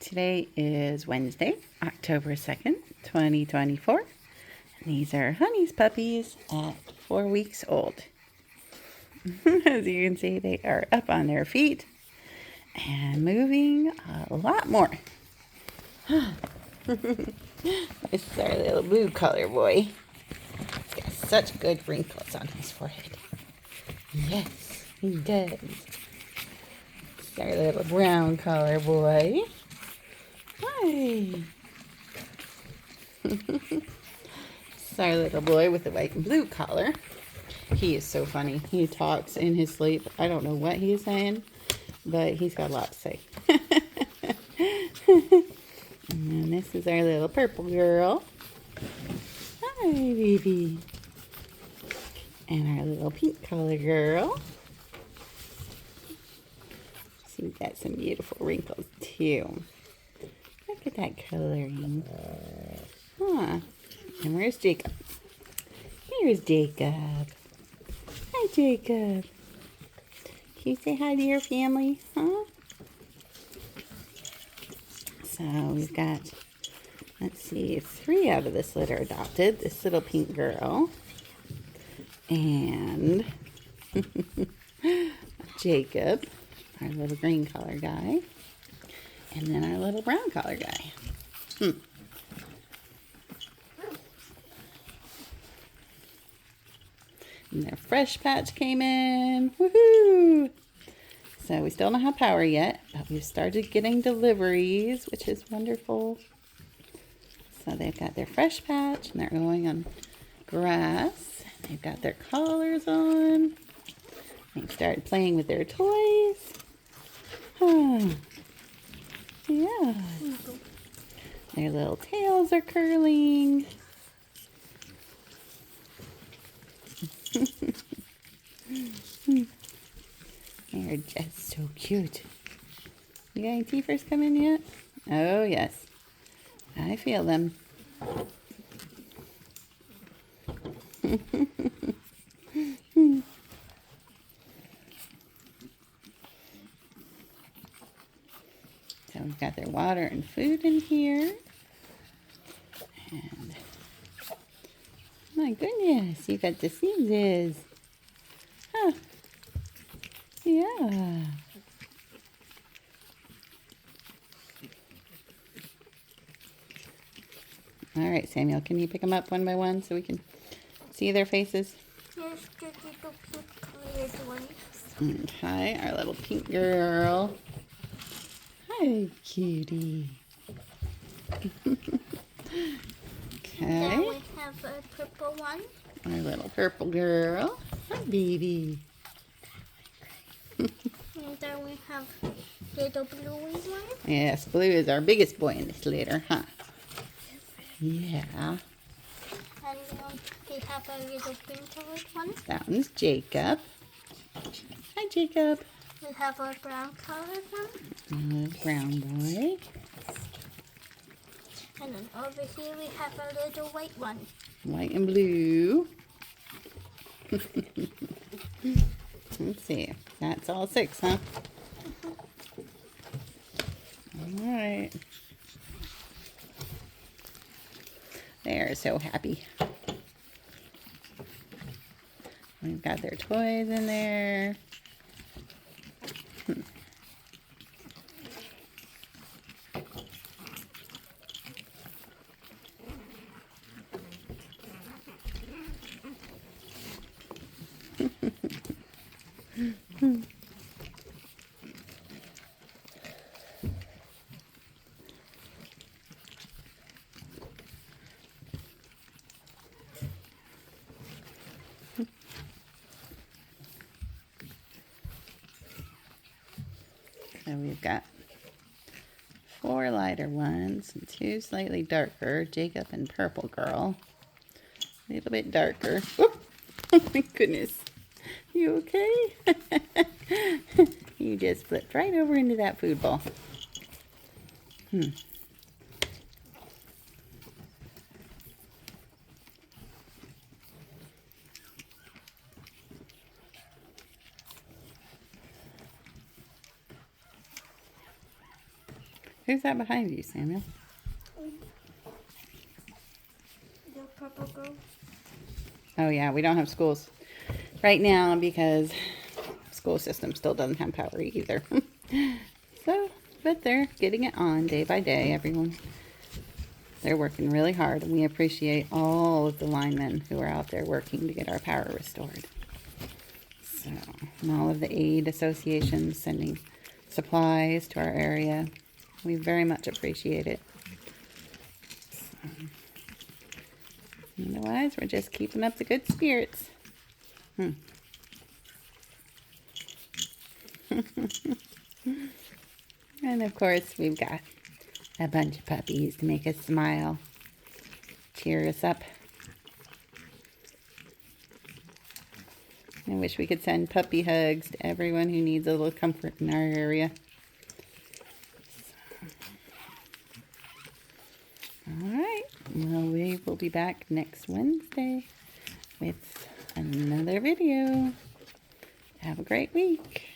Today is Wednesday, October 2nd, 2024. And these are Honey's puppies at 4 weeks old. As you can see, they are up on their feet and moving a lot more. This is our little blue color boy. He's got such good wrinkles on his forehead. Yes, he does. This is our little brown color boy. Hi. This is our little boy with the white and blue collar. He is so funny. He talks in his sleep. I don't know what he is saying, but he's got a lot to say. And this is our little purple girl. Hi, baby. And our little pink color girl. She's got some beautiful wrinkles too. Look at that coloring. Huh. And where's Jacob? Here's Jacob. Hi, Jacob. Can you say hi to your family? Huh? So we've got, let's see, 3 out of this litter adopted. This little pink girl. And Jacob, our little green color guy. And then our little brown color guy. And their fresh patch came in. Woohoo! So we still don't have power yet, but we've started getting deliveries, which is wonderful. So they've got their fresh patch and they're going on grass. They've got their collars on. They've started playing with their toys. Yeah. Their little tails are curling. They're just so cute. You got any teethers coming yet? Oh, yes. I feel them. So we've got their water and food in here. And my goodness, you got diseases. Huh. Yeah. All right, Samuel, can you pick them up one by one so we can see their faces? Here's the little pink colored ones. Okay, our little pink girl. Hi, cutie. Then Okay, we have a purple one. our little purple girl. Hi, baby. And then we have little blue one. Yes, Blue is our biggest boy in this litter, huh? Yeah. And then we have a little pink colored one. That one's Jacob. Hi, Jacob. We have a brown colored one. Brown boy. And then over here we have a little white one. White and blue. Let's see. That's all 6, huh? All right. They're so happy. We've got their toys in there. So we've got 4 lighter ones and 2 slightly darker, Jacob and purple girl. A little bit darker. Whoop. Oh my goodness. You okay? You just flipped right over into that food bowl. Who's that behind you, Samuel? The purple girl. Oh yeah, we don't have schools right now because school system still doesn't have power either. So, but they're getting it on day by day, everyone. They're working really hard, and we appreciate all of the linemen who are out there working to get our power restored. So, and all of the aid associations sending supplies to our area. We very much appreciate it. So, otherwise, we're just keeping up the good spirits. And of course, we've got a bunch of puppies to make us smile, cheer us up. I wish we could send puppy hugs to everyone who needs a little comfort in our area. All right, well, we will be back next Wednesday with another video. Have a great week.